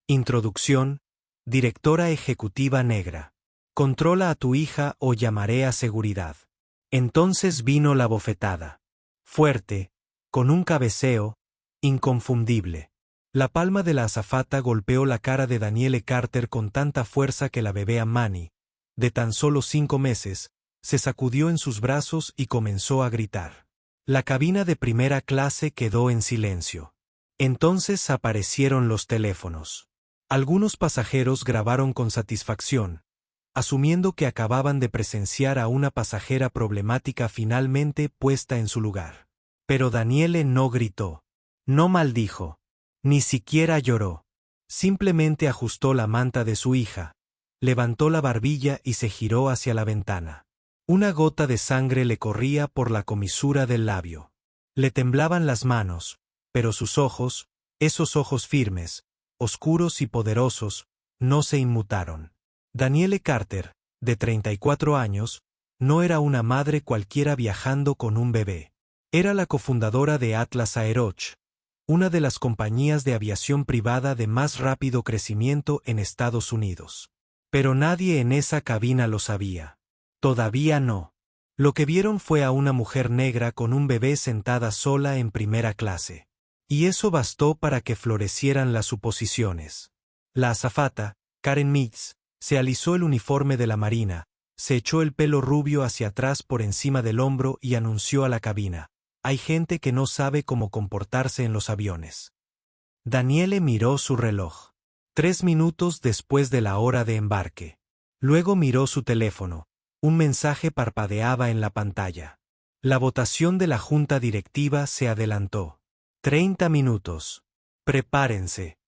Introducción. Directora ejecutiva negra. Controla a tu hija o llamaré a seguridad. Entonces vino la bofetada. Fuerte, con un cabeceo, inconfundible. La palma de la azafata golpeó la cara de Danielle Carter con tanta fuerza que la bebé Amani, de tan solo 5 meses, se sacudió en sus brazos y comenzó a gritar. La cabina de primera clase quedó en silencio. Entonces aparecieron los teléfonos. Algunos pasajeros grabaron con satisfacción, asumiendo que acababan de presenciar a una pasajera problemática finalmente puesta en su lugar. Pero Danielle no gritó, no maldijo, ni siquiera lloró. Simplemente ajustó la manta de su hija, levantó la barbilla y se giró hacia la ventana. Una gota de sangre le corría por la comisura del labio. Le temblaban las manos, pero sus ojos, esos ojos firmes, oscuros y poderosos, no se inmutaron. Danielle Carter, de 34 años, no era una madre cualquiera viajando con un bebé. Era la cofundadora de Atlas Aeroch, una de las compañías de aviación privada de más rápido crecimiento en Estados Unidos. Pero nadie en esa cabina lo sabía. Todavía no. Lo que vieron fue a una mujer negra con un bebé sentada sola en primera clase. Y eso bastó para que florecieran las suposiciones. La azafata, Karen Meeks, se alisó el uniforme de la marina, se echó el pelo rubio hacia atrás por encima del hombro y anunció a la cabina: hay gente que no sabe cómo comportarse en los aviones. Danielle miró su reloj. 3 minutos después de la hora de embarque. Luego miró su teléfono. Un mensaje parpadeaba en la pantalla. La votación de la junta directiva se adelantó. 30 minutos. Prepárense.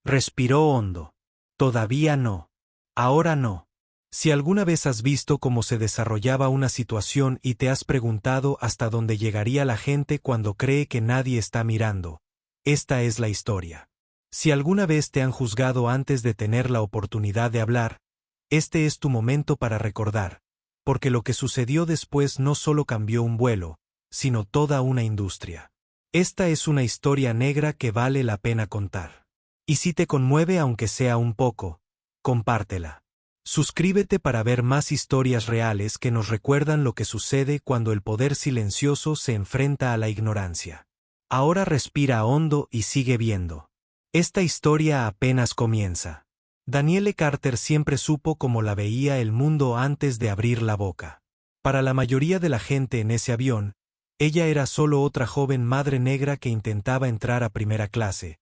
Respiró hondo. Todavía no. Ahora no. Si alguna vez has visto cómo se desarrollaba una situación y te has preguntado hasta dónde llegaría la gente cuando cree que nadie está mirando, esta es la historia. Si alguna vez te han juzgado antes de tener la oportunidad de hablar, este es tu momento para recordar, porque lo que sucedió después no solo cambió un vuelo, sino toda una industria. Esta es una historia negra que vale la pena contar. Y si te conmueve aunque sea un poco, compártela. Suscríbete para ver más historias reales que nos recuerdan lo que sucede cuando el poder silencioso se enfrenta a la ignorancia. Ahora respira hondo y sigue viendo. Esta historia apenas comienza. Danielle Carter siempre supo cómo la veía el mundo antes de abrir la boca. Para la mayoría de la gente en ese avión, ella era solo otra joven madre negra que intentaba entrar a primera clase,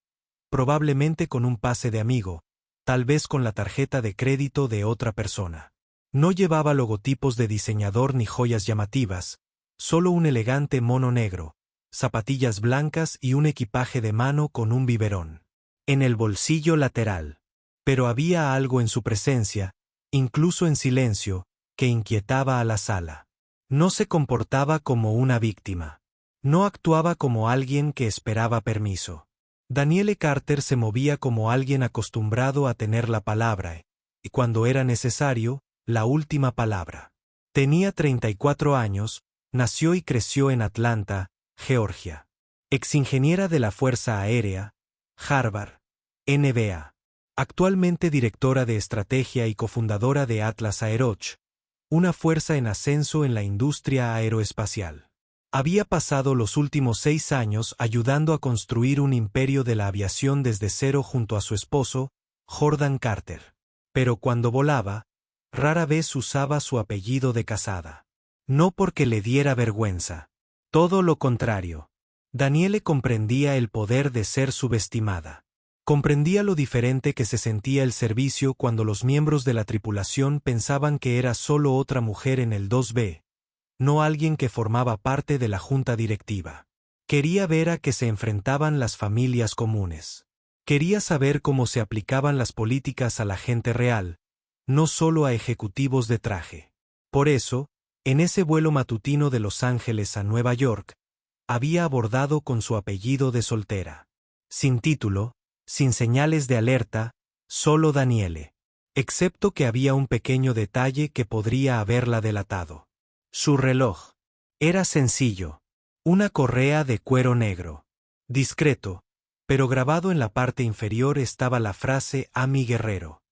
probablemente con un pase de amigo, tal vez con la tarjeta de crédito de otra persona. No llevaba logotipos de diseñador ni joyas llamativas, solo un elegante mono negro, zapatillas blancas y un equipaje de mano con un biberón en el bolsillo lateral. Pero había algo en su presencia, incluso en silencio, que inquietaba a la sala. No se comportaba como una víctima. No actuaba como alguien que esperaba permiso. Danielle Carter se movía como alguien acostumbrado a tener la palabra, y cuando era necesario, la última palabra. Tenía 34 años, nació y creció en Atlanta, Georgia. Exingeniera de la Fuerza Aérea, Harvard, NBA. Actualmente directora de estrategia y cofundadora de Atlas Aeroch, una fuerza en ascenso en la industria aeroespacial. Había pasado los últimos 6 años ayudando a construir un imperio de la aviación desde cero junto a su esposo, Jordan Carter. Pero cuando volaba, rara vez usaba su apellido de casada. No porque le diera vergüenza. Todo lo contrario. Danielle comprendía el poder de ser subestimada. Comprendía lo diferente que se sentía el servicio cuando los miembros de la tripulación pensaban que era solo otra mujer en el 2B, no alguien que formaba parte de la junta directiva. Quería ver a qué se enfrentaban las familias comunes. Quería saber cómo se aplicaban las políticas a la gente real, no solo a ejecutivos de traje. Por eso, en ese vuelo matutino de Los Ángeles a Nueva York, había abordado con su apellido de soltera. Sin título, sin señales de alerta, solo Danielle. Excepto que había un pequeño detalle que podría haberla delatado. Su reloj. Era sencillo. Una correa de cuero negro. Discreto, pero grabado en la parte inferior estaba la frase Ami Guerrero.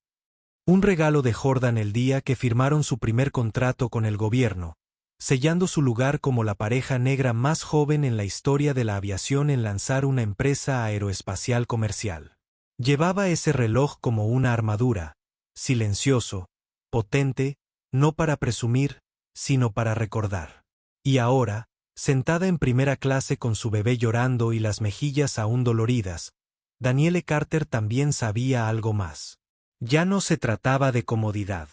Un regalo de Jordan el día que firmaron su primer contrato con el gobierno, sellando su lugar como la pareja negra más joven en la historia de la aviación en lanzar una empresa aeroespacial comercial. Llevaba ese reloj como una armadura, silencioso, potente, no para presumir, sino para recordar. Y ahora, sentada en primera clase con su bebé llorando y las mejillas aún doloridas, Danielle Carter también sabía algo más. Ya no se trataba de comodidad.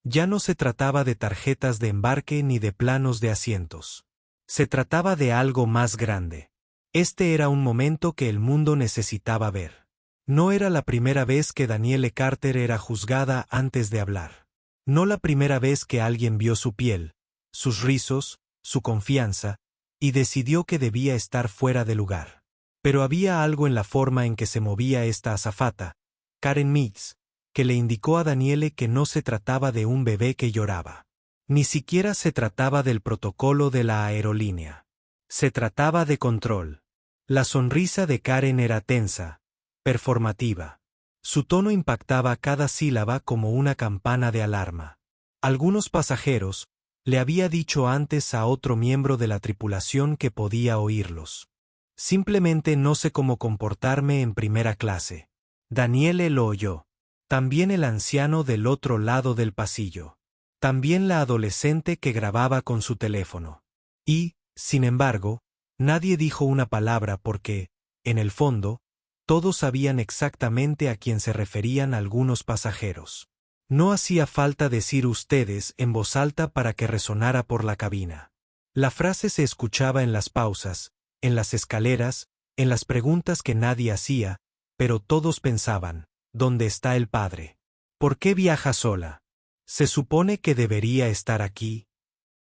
Ya no se trataba de tarjetas de embarque ni de planos de asientos. Se trataba de algo más grande. Este era un momento que el mundo necesitaba ver. No era la primera vez que Danielle Carter era juzgada antes de hablar. No la primera vez que alguien vio su piel, sus rizos, su confianza, y decidió que debía estar fuera de lugar. Pero había algo en la forma en que se movía esta azafata, Karen Meeks, que le indicó a Danielle que no se trataba de un bebé que lloraba. Ni siquiera se trataba del protocolo de la aerolínea. Se trataba de control. La sonrisa de Karen era tensa, performativa. Su tono impactaba cada sílaba como una campana de alarma. Algunos pasajeros, le había dicho antes a otro miembro de la tripulación que podía oírlos. Simplemente no sé cómo comportarme en primera clase. Danielle lo oyó. También el anciano del otro lado del pasillo. También la adolescente que grababa con su teléfono. Y, sin embargo, nadie dijo una palabra porque, en el fondo, todos sabían exactamente a quién se referían algunos pasajeros. No hacía falta decir ustedes en voz alta para que resonara por la cabina. La frase se escuchaba en las pausas, en las escaleras, en las preguntas que nadie hacía, pero todos pensaban, ¿dónde está el padre? ¿Por qué viaja sola? ¿Se supone que debería estar aquí?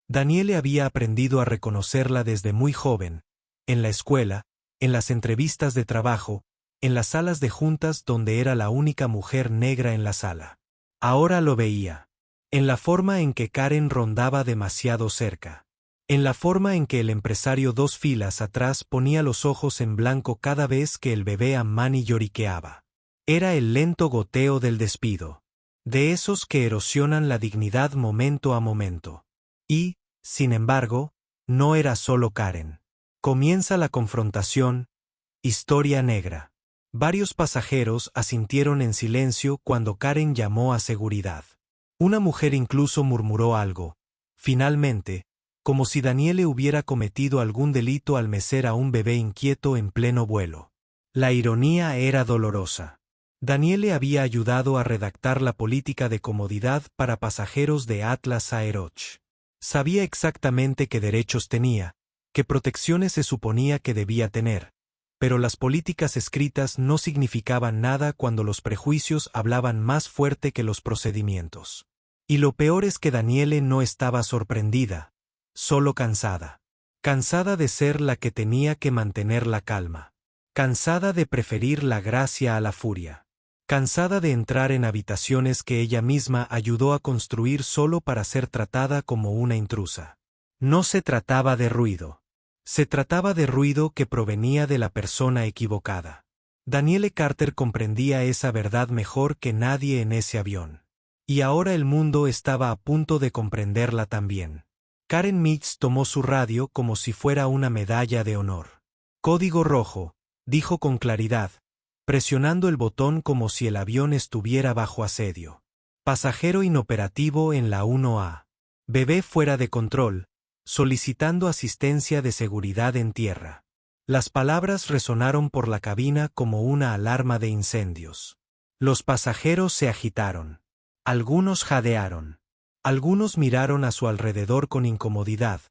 Danielle había aprendido a reconocerla desde muy joven, en la escuela, en las entrevistas de trabajo, en las salas de juntas donde era la única mujer negra en la sala. Ahora lo veía. En la forma en que Karen rondaba demasiado cerca. En la forma en que el empresario 2 filas atrás ponía los ojos en blanco cada vez que el bebé Amani lloriqueaba. Era el lento goteo del despido. De esos que erosionan la dignidad momento a momento. Y, sin embargo, no era solo Karen. Comienza la confrontación. Historia negra. Varios pasajeros asintieron en silencio cuando Karen llamó a seguridad. Una mujer incluso murmuró algo. Finalmente, como si Danielle hubiera cometido algún delito al mecer a un bebé inquieto en pleno vuelo. La ironía era dolorosa. Danielle había ayudado a redactar la política de comodidad para pasajeros de Atlas Aeroch. Sabía exactamente qué derechos tenía, qué protecciones se suponía que debía tener, pero las políticas escritas no significaban nada cuando los prejuicios hablaban más fuerte que los procedimientos. Y lo peor es que Danielle no estaba sorprendida, solo cansada. Cansada de ser la que tenía que mantener la calma. Cansada de preferir la gracia a la furia. Cansada de entrar en habitaciones que ella misma ayudó a construir solo para ser tratada como una intrusa. No se trataba de ruido. Se trataba de ruido que provenía de la persona equivocada. Danielle Carter comprendía esa verdad mejor que nadie en ese avión. Y ahora el mundo estaba a punto de comprenderla también. Karen Meeks tomó su radio como si fuera una medalla de honor. Código rojo, dijo con claridad, presionando el botón como si el avión estuviera bajo asedio. Pasajero inoperativo en la 1A. Bebé fuera de control, solicitando asistencia de seguridad en tierra. Las palabras resonaron por la cabina como una alarma de incendios. Los pasajeros se agitaron. Algunos jadearon. Algunos miraron a su alrededor con incomodidad,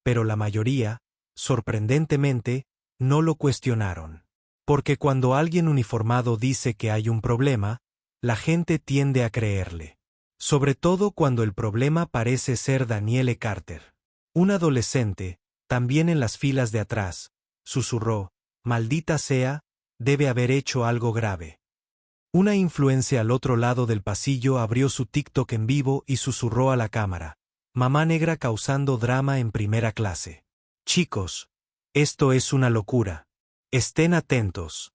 pero la mayoría, sorprendentemente, no lo cuestionaron. Porque cuando alguien uniformado dice que hay un problema, la gente tiende a creerle. Sobre todo cuando el problema parece ser Danielle Carter. Un adolescente, también en las filas de atrás, susurró, «Maldita sea, debe haber hecho algo grave». Una influencer al otro lado del pasillo abrió su TikTok en vivo y susurró a la cámara, «Mamá negra causando drama en primera clase. Chicos, esto es una locura. Estén atentos».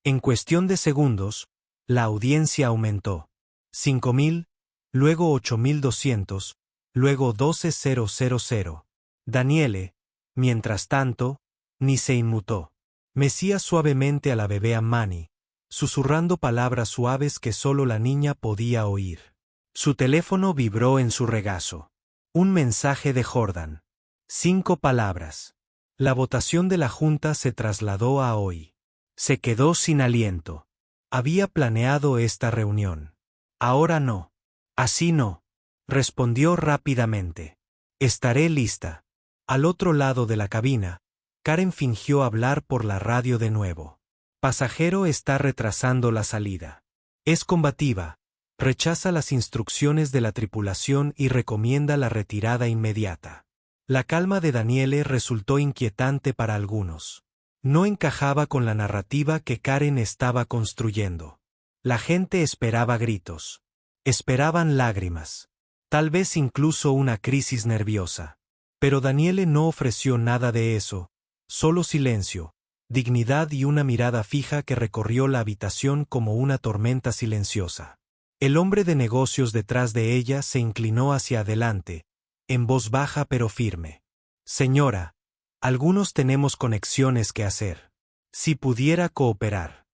En cuestión de segundos, la audiencia aumentó. 5.000, luego 8.200, luego 12.000. Daniele, mientras tanto, ni se inmutó. Mecía suavemente a la bebé Ammani, susurrando palabras suaves que solo la niña podía oír. Su teléfono vibró en su regazo. Un mensaje de Jordan. 5 palabras. La votación de la Junta se trasladó a hoy. Se quedó sin aliento. Había planeado esta reunión. Ahora no. Así no. Respondió rápidamente. Estaré lista. Al otro lado de la cabina, Karen fingió hablar por la radio de nuevo. Pasajero está retrasando la salida. Es combativa. Rechaza las instrucciones de la tripulación y recomienda la retirada inmediata. La calma de Daniele resultó inquietante para algunos. No encajaba con la narrativa que Karen estaba construyendo. La gente esperaba gritos. Esperaban lágrimas. Tal vez incluso una crisis nerviosa. Pero Daniele no ofreció nada de eso, solo silencio, dignidad y una mirada fija que recorrió la habitación como una tormenta silenciosa. El hombre de negocios detrás de ella se inclinó hacia adelante, en voz baja pero firme. Señora, algunos tenemos conexiones que hacer. Si pudiera cooperar.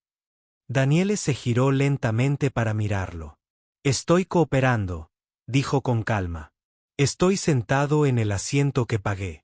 Daniele se giró lentamente para mirarlo. Estoy cooperando, dijo con calma. Estoy sentado en el asiento que pagué.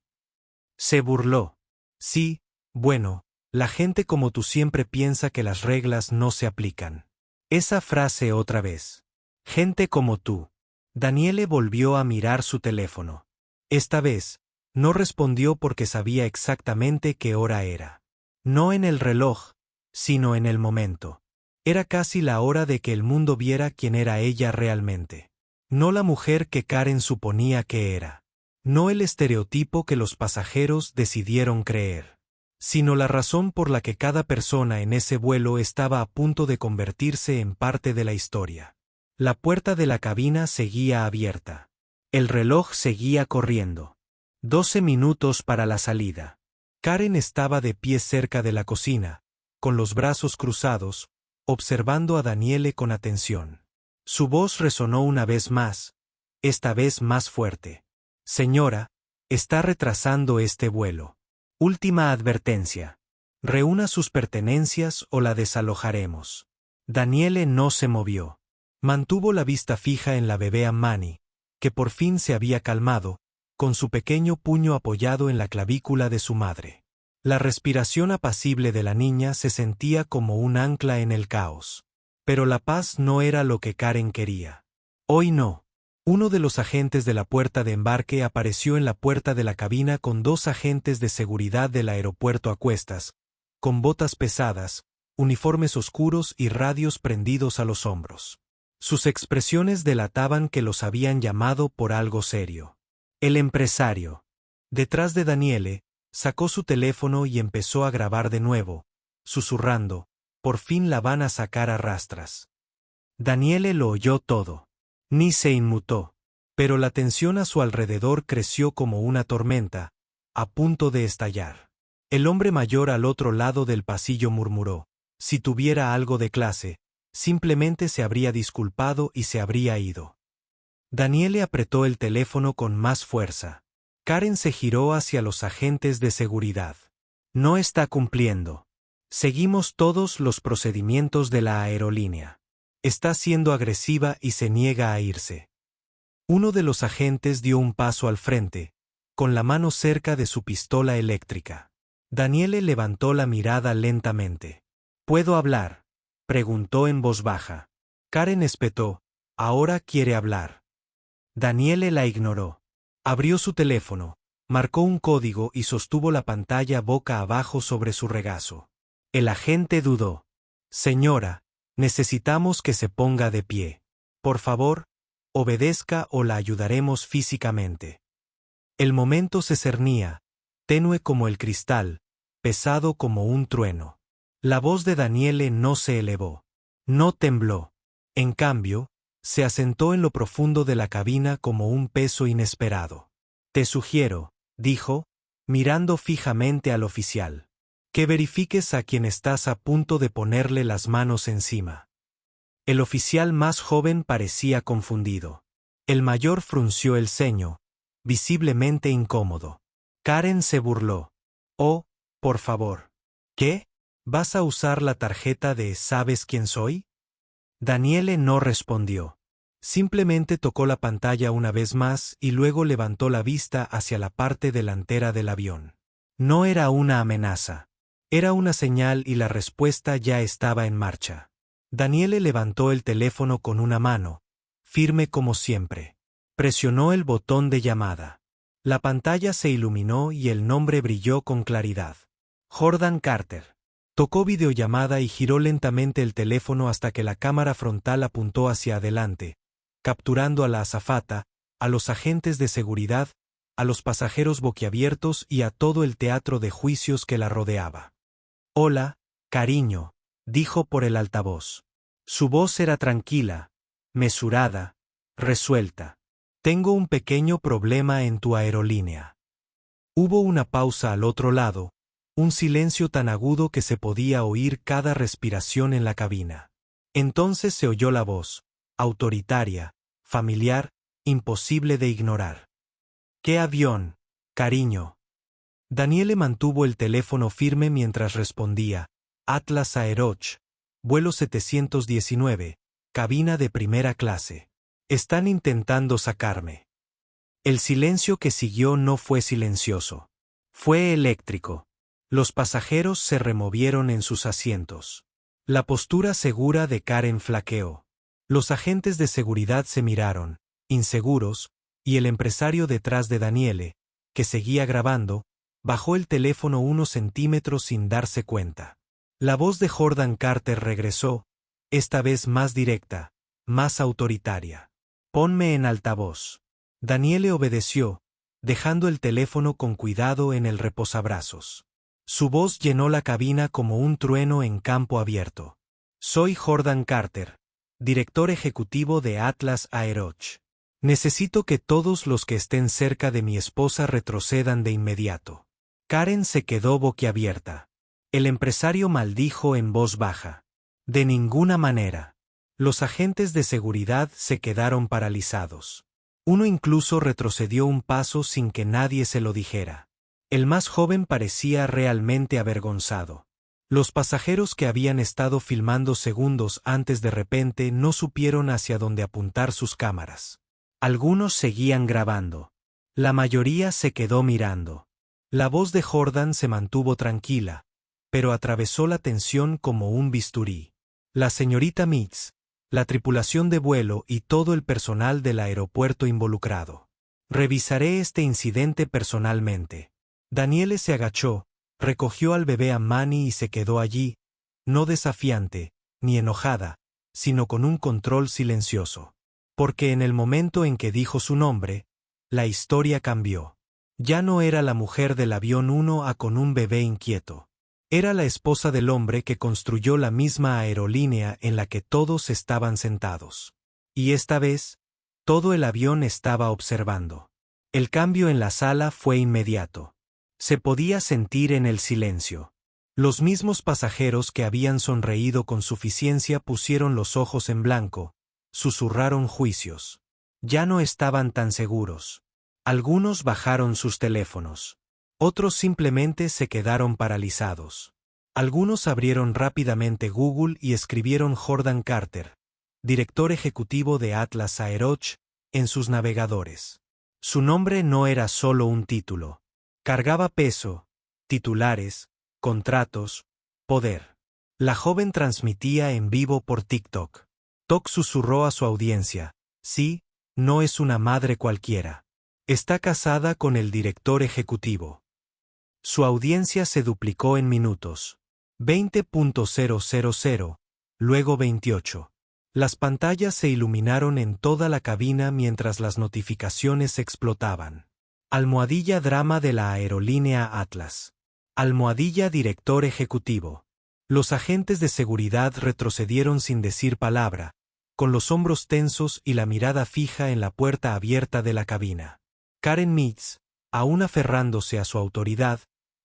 Se burló. Sí, bueno, la gente como tú siempre piensa que las reglas no se aplican. Esa frase otra vez. Gente como tú. Daniele volvió a mirar su teléfono. Esta vez, no respondió porque sabía exactamente qué hora era. No en el reloj, sino en el momento. Era casi la hora de que el mundo viera quién era ella realmente. No la mujer que Karen suponía que era. No el estereotipo que los pasajeros decidieron creer. Sino la razón por la que cada persona en ese vuelo estaba a punto de convertirse en parte de la historia. La puerta de la cabina seguía abierta. El reloj seguía corriendo. 12 minutos para la salida. Karen estaba de pie cerca de la cocina, con los brazos cruzados, observando a Daniele con atención. Su voz resonó una vez más, esta vez más fuerte. Señora, está retrasando este vuelo. Última advertencia. Reúna sus pertenencias o la desalojaremos. Daniele no se movió. Mantuvo la vista fija en la bebé Ammani, que por fin se había calmado, con su pequeño puño apoyado en la clavícula de su madre. La respiración apacible de la niña se sentía como un ancla en el caos. Pero la paz no era lo que Karen quería. Hoy no. Uno de los agentes de la puerta de embarque apareció en la puerta de la cabina con 2 agentes de seguridad del aeropuerto a cuestas, con botas pesadas, uniformes oscuros y radios prendidos a los hombros. Sus expresiones delataban que los habían llamado por algo serio. El empresario. Detrás de Daniele, sacó su teléfono y empezó a grabar de nuevo, susurrando, por fin la van a sacar a rastras. Daniele lo oyó todo. Ni se inmutó. Pero la tensión a su alrededor creció como una tormenta, a punto de estallar. El hombre mayor al otro lado del pasillo murmuró, si tuviera algo de clase, simplemente se habría disculpado y se habría ido. Daniele apretó el teléfono con más fuerza. Karen se giró hacia los agentes de seguridad. No está cumpliendo. Seguimos todos los procedimientos de la aerolínea. Está siendo agresiva y se niega a irse. Uno de los agentes dio un paso al frente, con la mano cerca de su pistola eléctrica. Daniele levantó la mirada lentamente. ¿Puedo hablar?, preguntó en voz baja. Karen espetó. Ahora quiere hablar. Daniele la ignoró. Abrió su teléfono, marcó un código y sostuvo la pantalla boca abajo sobre su regazo. El agente dudó. Señora, necesitamos que se ponga de pie. Por favor, obedezca o la ayudaremos físicamente. El momento se cernía, tenue como el cristal, pesado como un trueno. La voz de Daniele no se elevó. No tembló. En cambio, se asentó en lo profundo de la cabina como un peso inesperado. Te sugiero, dijo, mirando fijamente al oficial. Que verifiques a quien estás a punto de ponerle las manos encima. El oficial más joven parecía confundido. El mayor frunció el ceño, visiblemente incómodo. Karen se burló. Oh, por favor. ¿Qué? ¿Vas a usar la tarjeta de ¿sabes quién soy? Daniele no respondió. Simplemente tocó la pantalla una vez más y luego levantó la vista hacia la parte delantera del avión. No era una amenaza. Era una señal y la respuesta ya estaba en marcha. Daniele levantó el teléfono con una mano, firme como siempre. Presionó el botón de llamada. La pantalla se iluminó y el nombre brilló con claridad. Jordan Carter. Tocó videollamada y giró lentamente el teléfono hasta que la cámara frontal apuntó hacia adelante, capturando a la azafata, a los agentes de seguridad, a los pasajeros boquiabiertos y a todo el teatro de juicios que la rodeaba. Hola, cariño, dijo por el altavoz. Su voz era tranquila, mesurada, resuelta. Tengo un pequeño problema en tu aerolínea. Hubo una pausa al otro lado, un silencio tan agudo que se podía oír cada respiración en la cabina. Entonces se oyó la voz, autoritaria, familiar, imposible de ignorar. ¿Qué avión, cariño? Daniele mantuvo el teléfono firme mientras respondía. Atlas Aeroch, vuelo 719, cabina de primera clase. Están intentando sacarme. El silencio que siguió no fue silencioso. Fue eléctrico. Los pasajeros se removieron en sus asientos. La postura segura de Karen flaqueó. Los agentes de seguridad se miraron, inseguros, y el empresario detrás de Daniele, que seguía grabando, bajó el teléfono unos centímetros sin darse cuenta. La voz de Jordan Carter regresó, esta vez más directa, más autoritaria. Ponme en altavoz. Daniele obedeció, dejando el teléfono con cuidado en el reposabrazos. Su voz llenó la cabina como un trueno en campo abierto. Soy Jordan Carter, director ejecutivo de Atlas Aeroch. Necesito que todos los que estén cerca de mi esposa retrocedan de inmediato. Karen se quedó boquiabierta. El empresario maldijo en voz baja. De ninguna manera. Los agentes de seguridad se quedaron paralizados. Uno incluso retrocedió un paso sin que nadie se lo dijera. El más joven parecía realmente avergonzado. Los pasajeros que habían estado filmando segundos antes de repente no supieron hacia dónde apuntar sus cámaras. Algunos seguían grabando. La mayoría se quedó mirando. La voz de Jordan se mantuvo tranquila, pero atravesó la tensión como un bisturí. La señorita Mitz, la tripulación de vuelo y todo el personal del aeropuerto involucrado. Revisaré este incidente personalmente. Daniele se agachó, recogió al bebé a Manny y se quedó allí, no desafiante, ni enojada, sino con un control silencioso. Porque en el momento en que dijo su nombre, la historia cambió. Ya no era la mujer del avión 1A con un bebé inquieto. Era la esposa del hombre que construyó la misma aerolínea en la que todos estaban sentados. Y esta vez, todo el avión estaba observando. El cambio en la sala fue inmediato. Se podía sentir en el silencio. Los mismos pasajeros que habían sonreído con suficiencia pusieron los ojos en blanco, susurraron juicios. Ya no estaban tan seguros. Algunos bajaron sus teléfonos. Otros simplemente se quedaron paralizados. Algunos abrieron rápidamente Google y escribieron Jordan Carter, director ejecutivo de Atlas Aeroch, en sus navegadores. Su nombre no era solo un título. Cargaba peso, titulares, contratos, poder. La joven transmitía en vivo por TikTok. Tok susurró a su audiencia, sí, no es una madre cualquiera. Está casada con el director ejecutivo. Su audiencia se duplicó en minutos. 20.000, luego 28. Las pantallas se iluminaron en toda la cabina mientras las notificaciones explotaban. Almohadilla drama de la aerolínea Atlas. Almohadilla director ejecutivo. Los agentes de seguridad retrocedieron sin decir palabra, con los hombros tensos y la mirada fija en la puerta abierta de la cabina. Karen Mitz, aún aferrándose a su autoridad,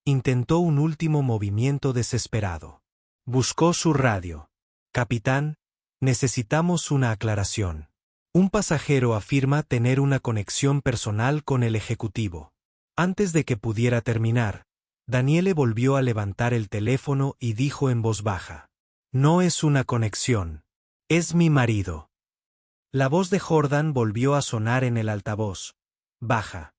Intentó un último movimiento desesperado. Buscó su radio. Capitán, necesitamos una aclaración. Un pasajero afirma tener una conexión personal con el ejecutivo. Antes de que pudiera terminar, Daniele volvió a levantar el teléfono y dijo en voz baja: No es una conexión. Es mi marido. La voz de Jordan volvió a sonar en el altavoz. Baja.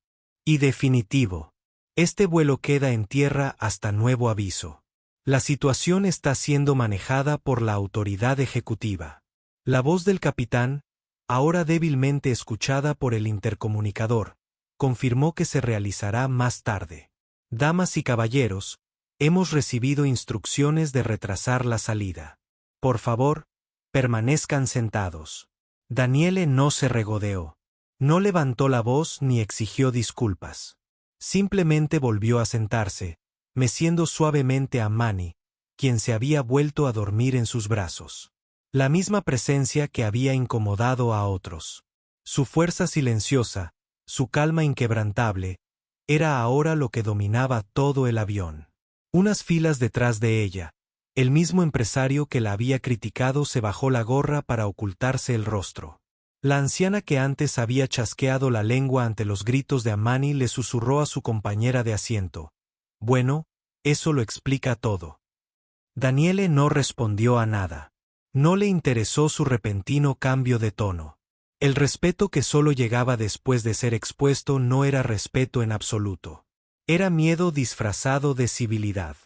Y definitivo. Este vuelo queda en tierra hasta nuevo aviso. La situación está siendo manejada por la autoridad ejecutiva. La voz del capitán, ahora débilmente escuchada por el intercomunicador, confirmó que se realizará más tarde. Damas y caballeros, hemos recibido instrucciones de retrasar la salida. Por favor, permanezcan sentados. Daniele no se regodeó. No levantó la voz ni exigió disculpas. Simplemente volvió a sentarse, meciendo suavemente a Manny, quien se había vuelto a dormir en sus brazos. La misma presencia que había incomodado a otros. Su fuerza silenciosa, su calma inquebrantable, era ahora lo que dominaba todo el avión. Unas filas detrás de ella, el mismo empresario que la había criticado se bajó la gorra para ocultarse el rostro. La anciana que antes había chasqueado la lengua ante los gritos de Amani le susurró a su compañera de asiento: Bueno, eso lo explica todo. Daniele no respondió a nada. No le interesó su repentino cambio de tono. El respeto que solo llegaba después de ser expuesto no era respeto en absoluto. Era miedo disfrazado de civilidad.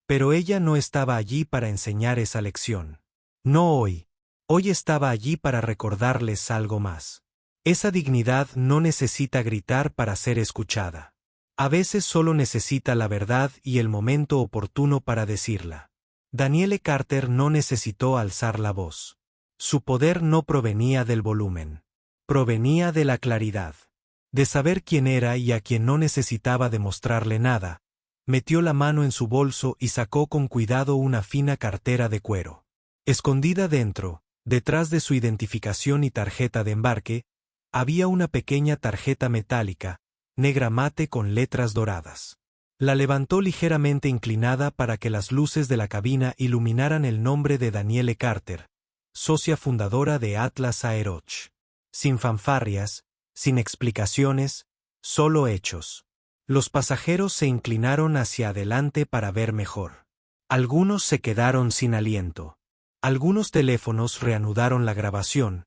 Pero ella no estaba allí para enseñar esa lección. No hoy. Hoy estaba allí para recordarles algo más. Esa dignidad no necesita gritar para ser escuchada. A veces solo necesita la verdad y el momento oportuno para decirla. Daniele Carter no necesitó alzar la voz. Su poder no provenía del volumen. Provenía de la claridad. De saber quién era y a quien no necesitaba demostrarle nada. Metió la mano en su bolso y sacó con cuidado una fina cartera de cuero. Escondida dentro, detrás de su identificación y tarjeta de embarque, había una pequeña tarjeta metálica, negra mate con letras doradas. La levantó ligeramente inclinada para que las luces de la cabina iluminaran el nombre de Daniele Carter, socia fundadora de Atlas Aeroch. Sin fanfarrias, sin explicaciones, solo hechos. Los pasajeros se inclinaron hacia adelante para ver mejor. Algunos se quedaron sin aliento. Algunos teléfonos reanudaron la grabación,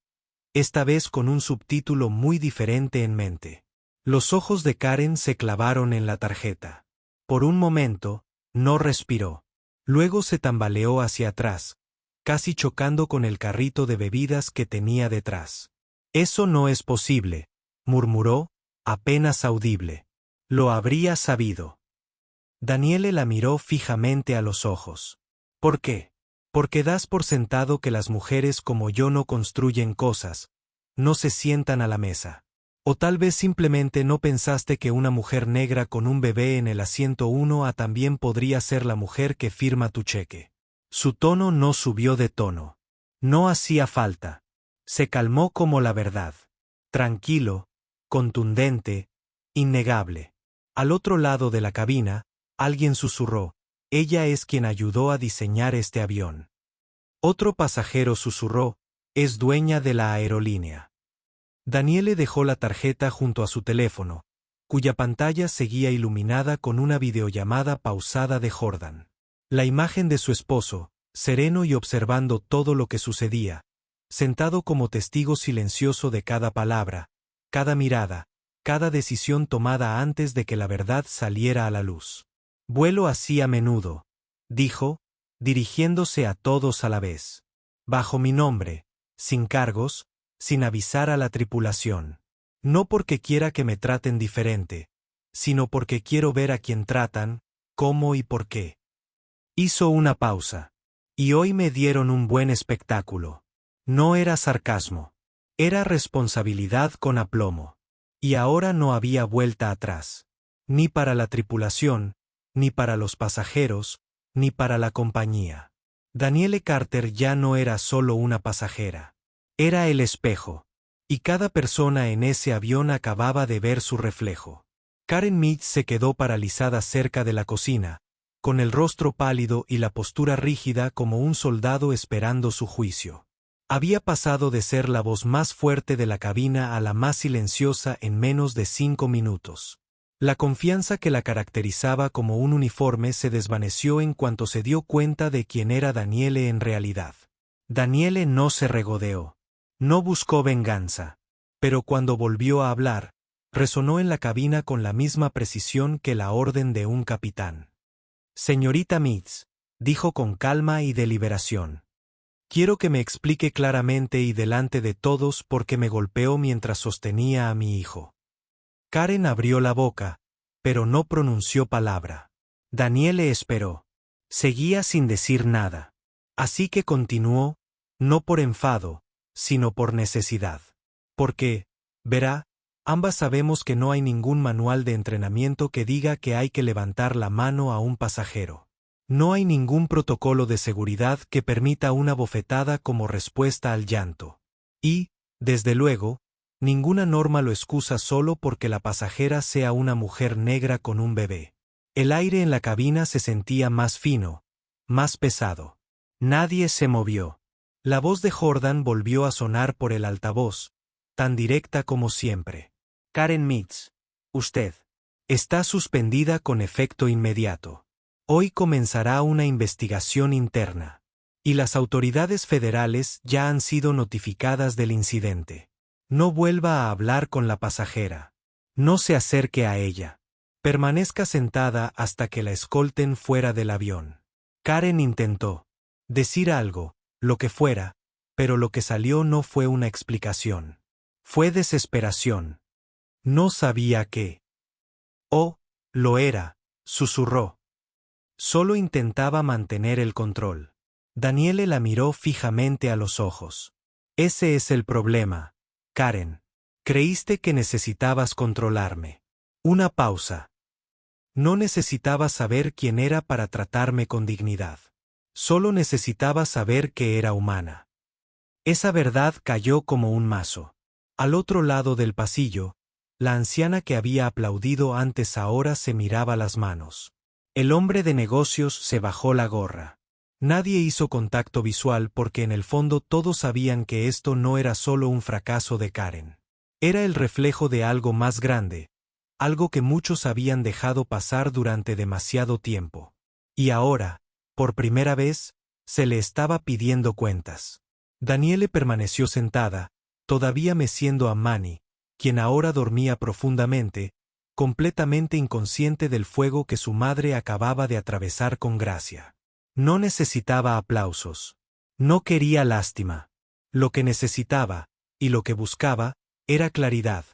esta vez con un subtítulo muy diferente en mente. Los ojos de Karen se clavaron en la tarjeta. Por un momento, no respiró. Luego se tambaleó hacia atrás, casi chocando con el carrito de bebidas que tenía detrás. Eso no es posible, murmuró, apenas audible. Lo habría sabido. Daniele la miró fijamente a los ojos. ¿Por qué? Porque das por sentado que las mujeres como yo no construyen cosas, no se sientan a la mesa. O tal vez simplemente no pensaste que una mujer negra con un bebé en el asiento 1A también podría ser la mujer que firma tu cheque. Su tono no subió de tono. No hacía falta. Se calmó como la verdad. Tranquilo, contundente, innegable. Al otro lado de la cabina, alguien susurró: ella es quien ayudó a diseñar este avión. Otro pasajero susurró: es dueña de la aerolínea. Daniele dejó la tarjeta junto a su teléfono, cuya pantalla seguía iluminada con una videollamada pausada de Jordan. La imagen de su esposo, sereno y observando todo lo que sucedía, sentado como testigo silencioso de cada palabra, cada mirada, cada decisión tomada antes de que la verdad saliera a la luz. Vuelo así a menudo, dijo, dirigiéndose a todos a la vez. Bajo mi nombre, sin cargos, sin avisar a la tripulación. No porque quiera que me traten diferente, sino porque quiero ver a quién tratan, cómo y por qué. Hizo una pausa. Y hoy me dieron un buen espectáculo. No era sarcasmo. Era responsabilidad con aplomo. Y ahora no había vuelta atrás. Ni para la tripulación, ni para los pasajeros, ni para la compañía. Daniele Carter ya no era solo una pasajera. Era el espejo. Y cada persona en ese avión acababa de ver su reflejo. Karen Mitz se quedó paralizada cerca de la cocina, con el rostro pálido y la postura rígida como un soldado esperando su juicio. Había pasado de ser la voz más fuerte de la cabina a la más silenciosa en menos de 5 minutos. La confianza que la caracterizaba como un uniforme se desvaneció en cuanto se dio cuenta de quién era Daniele en realidad. Daniele no se regodeó. No buscó venganza. Pero cuando volvió a hablar, resonó en la cabina con la misma precisión que la orden de un capitán. Señorita Mitz, dijo con calma y deliberación. Quiero que me explique claramente y delante de todos por qué me golpeó mientras sostenía a mi hijo. Karen abrió la boca, pero no pronunció palabra. Daniele esperó. Seguía sin decir nada. Así que continuó, no por enfado, sino por necesidad. Porque, verá, ambas sabemos que no hay ningún manual de entrenamiento que diga que hay que levantar la mano a un pasajero. No hay ningún protocolo de seguridad que permita una bofetada como respuesta al llanto. Y, desde luego, ninguna norma lo excusa solo porque la pasajera sea una mujer negra con un bebé. El aire en la cabina se sentía más fino, más pesado. Nadie se movió. La voz de Jordan volvió a sonar por el altavoz, tan directa como siempre. Karen Mitz, usted está suspendida con efecto inmediato. Hoy comenzará una investigación interna. Y las autoridades federales ya han sido notificadas del incidente. No vuelva a hablar con la pasajera. No se acerque a ella. Permanezca sentada hasta que la escolten fuera del avión. Karen intentó decir algo, lo que fuera, pero lo que salió no fue una explicación. Fue desesperación. No sabía qué. Oh, lo era, susurró. Solo intentaba mantener el control. Daniele la miró fijamente a los ojos. Ese es el problema, Karen. Creíste que necesitabas controlarme. Una pausa. No necesitaba saber quién era para tratarme con dignidad. Solo necesitaba saber que era humana. Esa verdad cayó como un mazo. Al otro lado del pasillo, la anciana que había aplaudido antes ahora se miraba las manos. El hombre de negocios se bajó la gorra. Nadie hizo contacto visual porque en el fondo todos sabían que esto no era solo un fracaso de Karen. Era el reflejo de algo más grande, algo que muchos habían dejado pasar durante demasiado tiempo. Y ahora, por primera vez, se le estaba pidiendo cuentas. Daniele permaneció sentada, todavía meciendo a Manny, quien ahora dormía profundamente, completamente inconsciente del fuego que su madre acababa de atravesar con gracia. No necesitaba aplausos. No quería lástima. Lo que necesitaba, y lo que buscaba, era claridad,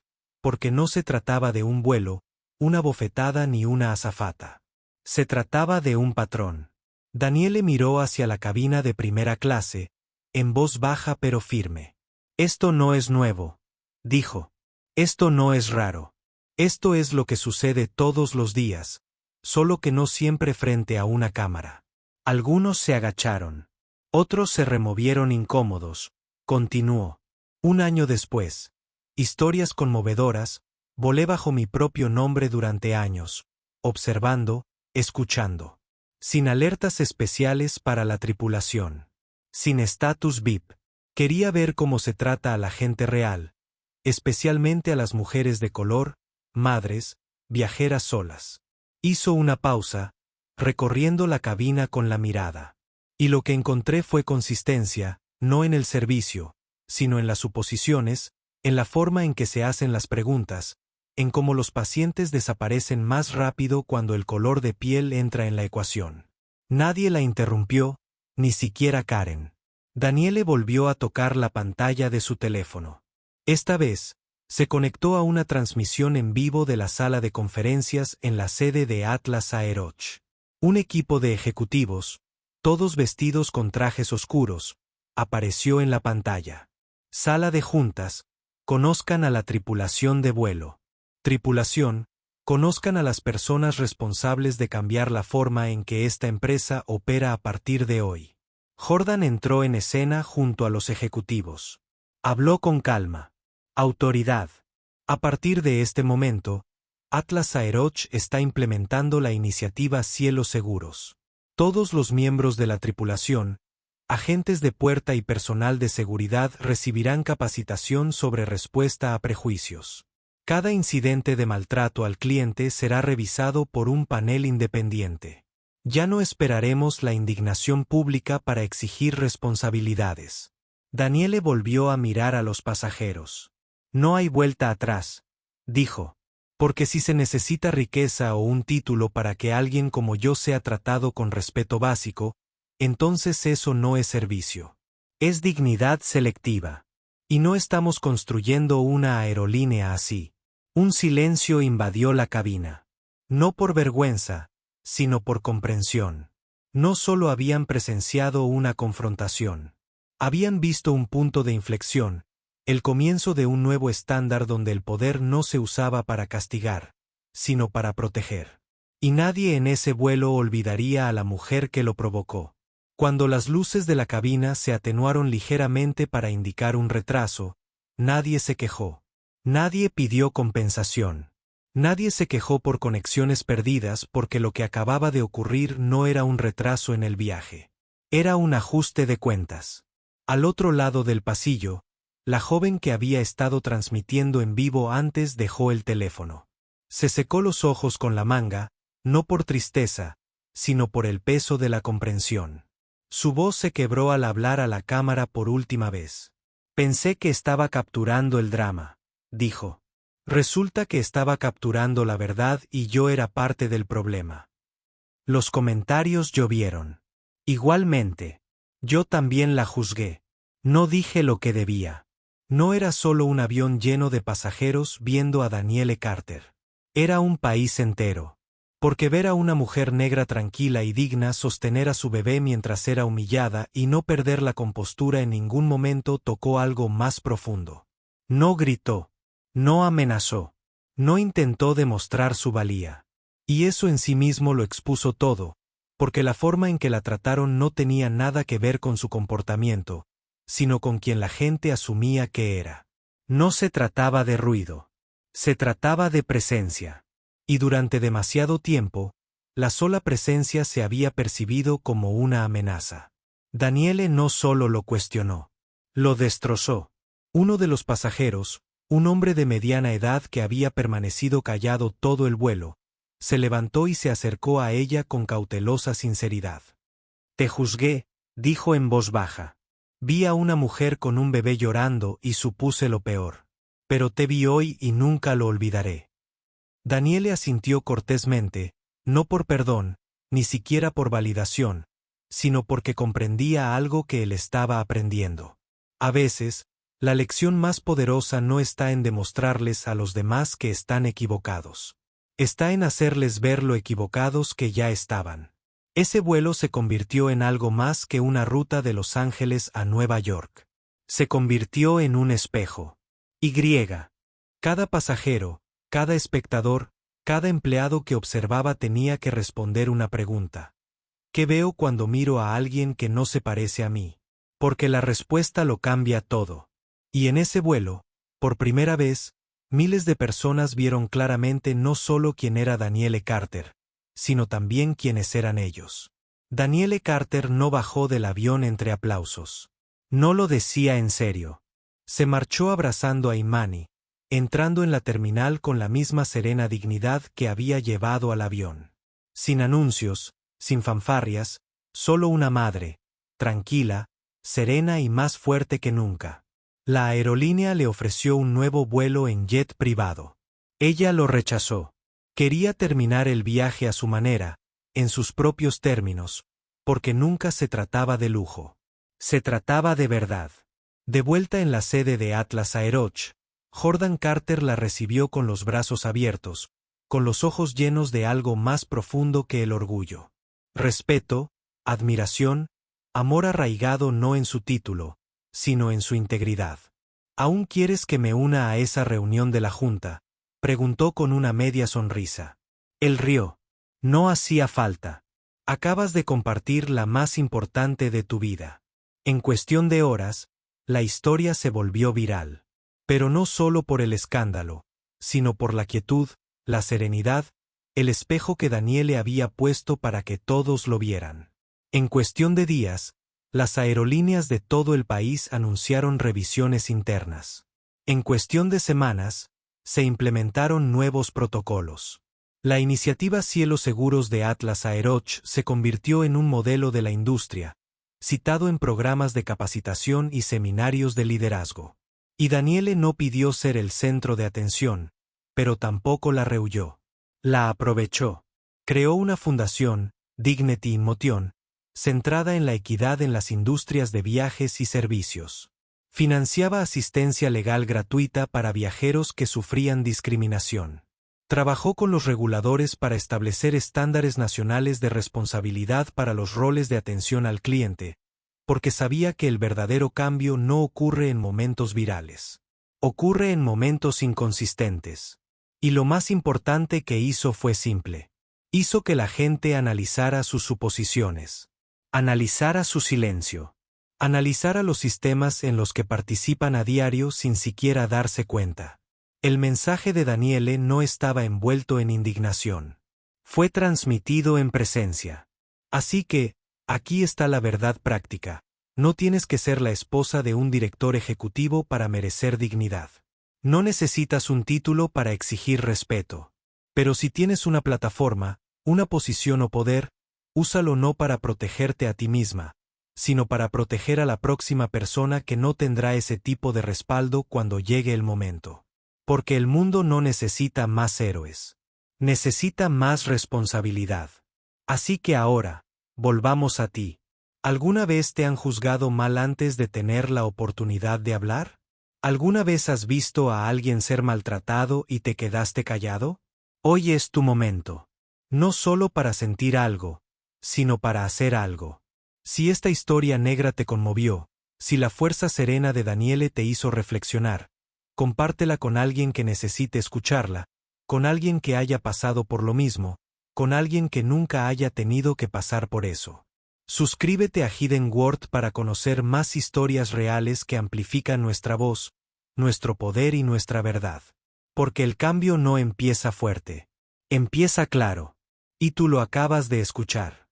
porque no se trataba de un vuelo, una bofetada ni una azafata. Se trataba de un patrón. Daniele miró hacia la cabina de primera clase, en voz baja pero firme. Esto no es nuevo, dijo. Esto no es raro. Esto es lo que sucede todos los días, solo que no siempre frente a una cámara. Algunos se agacharon. Otros se removieron incómodos. Continuó. Un año después. Historias conmovedoras. Volé bajo mi propio nombre durante años, observando, escuchando. Sin alertas especiales para la tripulación. Sin estatus VIP. Quería ver cómo se trata a la gente real, especialmente a las mujeres de color, madres, viajeras solas. Hizo una pausa, recorriendo la cabina con la mirada. Y lo que encontré fue consistencia, no en el servicio, sino en las suposiciones, en la forma en que se hacen las preguntas, en cómo los pacientes desaparecen más rápido cuando el color de piel entra en la ecuación. Nadie la interrumpió, ni siquiera Karen. Daniele volvió a tocar la pantalla de su teléfono. Esta vez, se conectó a una transmisión en vivo de la sala de conferencias en la sede de Atlas Aeroch. Un equipo de ejecutivos, todos vestidos con trajes oscuros, apareció en la pantalla. Sala de juntas, conozcan a la tripulación de vuelo. Tripulación, conozcan a las personas responsables de cambiar la forma en que esta empresa opera a partir de hoy. Jordan entró en escena junto a los ejecutivos. Habló con calma. Autoridad. A partir de este momento, Atlas Aeroch está implementando la iniciativa Cielos Seguros. Todos los miembros de la tripulación, agentes de puerta y personal de seguridad recibirán capacitación sobre respuesta a prejuicios. Cada incidente de maltrato al cliente será revisado por un panel independiente. Ya no esperaremos la indignación pública para exigir responsabilidades. Daniele volvió a mirar a los pasajeros. No hay vuelta atrás, dijo. Porque si se necesita riqueza o un título para que alguien como yo sea tratado con respeto básico, entonces eso no es servicio. Es dignidad selectiva. Y no estamos construyendo una aerolínea así. Un silencio invadió la cabina. No por vergüenza, sino por comprensión. No solo habían presenciado una confrontación. Habían visto un punto de inflexión. El comienzo de un nuevo estándar donde el poder no se usaba para castigar, sino para proteger. Y nadie en ese vuelo olvidaría a la mujer que lo provocó. Cuando las luces de la cabina se atenuaron ligeramente para indicar un retraso, nadie se quejó. Nadie pidió compensación. Nadie se quejó por conexiones perdidas porque lo que acababa de ocurrir no era un retraso en el viaje. Era un ajuste de cuentas. Al otro lado del pasillo, la joven que había estado transmitiendo en vivo antes dejó el teléfono. Se secó los ojos con la manga, no por tristeza, sino por el peso de la comprensión. Su voz se quebró al hablar a la cámara por última vez. Pensé que estaba capturando el drama, dijo. Resulta que estaba capturando la verdad y yo era parte del problema. Los comentarios llovieron. Igualmente, yo también la juzgué. No dije lo que debía. No era solo un avión lleno de pasajeros viendo a Daniele Carter. Era un país entero. Porque ver a una mujer negra tranquila y digna sostener a su bebé mientras era humillada y no perder la compostura en ningún momento tocó algo más profundo. No gritó. No amenazó. No intentó demostrar su valía. Y eso en sí mismo lo expuso todo, porque la forma en que la trataron no tenía nada que ver con su comportamiento, sino con quien la gente asumía que era. No se trataba de ruido. Se trataba de presencia. Y durante demasiado tiempo, la sola presencia se había percibido como una amenaza. Daniele no solo lo cuestionó. Lo destrozó. Uno de los pasajeros, un hombre de mediana edad que había permanecido callado todo el vuelo, se levantó y se acercó a ella con cautelosa sinceridad. Te juzgué, dijo en voz baja. Vi a una mujer con un bebé llorando y supuse lo peor. Pero te vi hoy y nunca lo olvidaré. Daniele asintió cortésmente, no por perdón, ni siquiera por validación, sino porque comprendía algo que él estaba aprendiendo. A veces, la lección más poderosa no está en demostrarles a los demás que están equivocados. Está en hacerles ver lo equivocados que ya estaban. Ese vuelo se convirtió en algo más que una ruta de Los Ángeles a Nueva York. Se convirtió en un espejo. Y cada pasajero, cada espectador, cada empleado que observaba tenía que responder una pregunta. ¿Qué veo cuando miro a alguien que no se parece a mí? Porque la respuesta lo cambia todo. Y en ese vuelo, por primera vez, miles de personas vieron claramente no solo quién era Daniele Carter, sino también quiénes eran ellos. Daniele Carter no bajó del avión entre aplausos. No lo decía en serio. Se marchó abrazando a Imani, entrando en la terminal con la misma serena dignidad que había llevado al avión. Sin anuncios, sin fanfarrias, solo una madre, tranquila, serena y más fuerte que nunca. La aerolínea le ofreció un nuevo vuelo en jet privado. Ella lo rechazó. Quería terminar el viaje a su manera, en sus propios términos, porque nunca se trataba de lujo. Se trataba de verdad. De vuelta en la sede de Atlas Aeroch, Jordan Carter la recibió con los brazos abiertos, con los ojos llenos de algo más profundo que el orgullo. Respeto, admiración, amor arraigado no en su título, sino en su integridad. ¿Aún quieres que me una a esa reunión de la Junta?, preguntó con una media sonrisa. Él rió. No hacía falta. Acabas de compartir la más importante de tu vida. En cuestión de horas, la historia se volvió viral. Pero no solo por el escándalo, sino por la quietud, la serenidad, el espejo que Daniele había puesto para que todos lo vieran. En cuestión de días, las aerolíneas de todo el país anunciaron revisiones internas. En cuestión de semanas, se implementaron nuevos protocolos. La iniciativa Cielos Seguros de Atlas Aeroch se convirtió en un modelo de la industria, citado en programas de capacitación y seminarios de liderazgo. Y Daniele no pidió ser el centro de atención, pero tampoco la rehuyó. La aprovechó. Creó una fundación, Dignity in Motion, centrada en la equidad en las industrias de viajes y servicios. Financiaba asistencia legal gratuita para viajeros que sufrían discriminación. Trabajó con los reguladores para establecer estándares nacionales de responsabilidad para los roles de atención al cliente, porque sabía que el verdadero cambio no ocurre en momentos virales. Ocurre en momentos inconsistentes. Y lo más importante que hizo fue simple. Hizo que la gente analizara sus suposiciones. Analizara su silencio. Analizara los sistemas en los que participan a diario sin siquiera darse cuenta. El mensaje de Daniele no estaba envuelto en indignación. Fue transmitido en presencia. Así que, aquí está la verdad práctica. No tienes que ser la esposa de un director ejecutivo para merecer dignidad. No necesitas un título para exigir respeto. Pero si tienes una plataforma, una posición o poder, úsalo no para protegerte a ti misma, sino para proteger a la próxima persona que no tendrá ese tipo de respaldo cuando llegue el momento. Porque el mundo no necesita más héroes. Necesita más responsabilidad. Así que ahora, volvamos a ti. ¿Alguna vez te han juzgado mal antes de tener la oportunidad de hablar? ¿Alguna vez has visto a alguien ser maltratado y te quedaste callado? Hoy es tu momento. No solo para sentir algo, sino para hacer algo. Si esta historia negra te conmovió, si la fuerza serena de Daniele te hizo reflexionar, compártela con alguien que necesite escucharla, con alguien que haya pasado por lo mismo, con alguien que nunca haya tenido que pasar por eso. Suscríbete a Hidden Word para conocer más historias reales que amplifican nuestra voz, nuestro poder y nuestra verdad. Porque el cambio no empieza fuerte. Empieza claro. Y tú lo acabas de escuchar.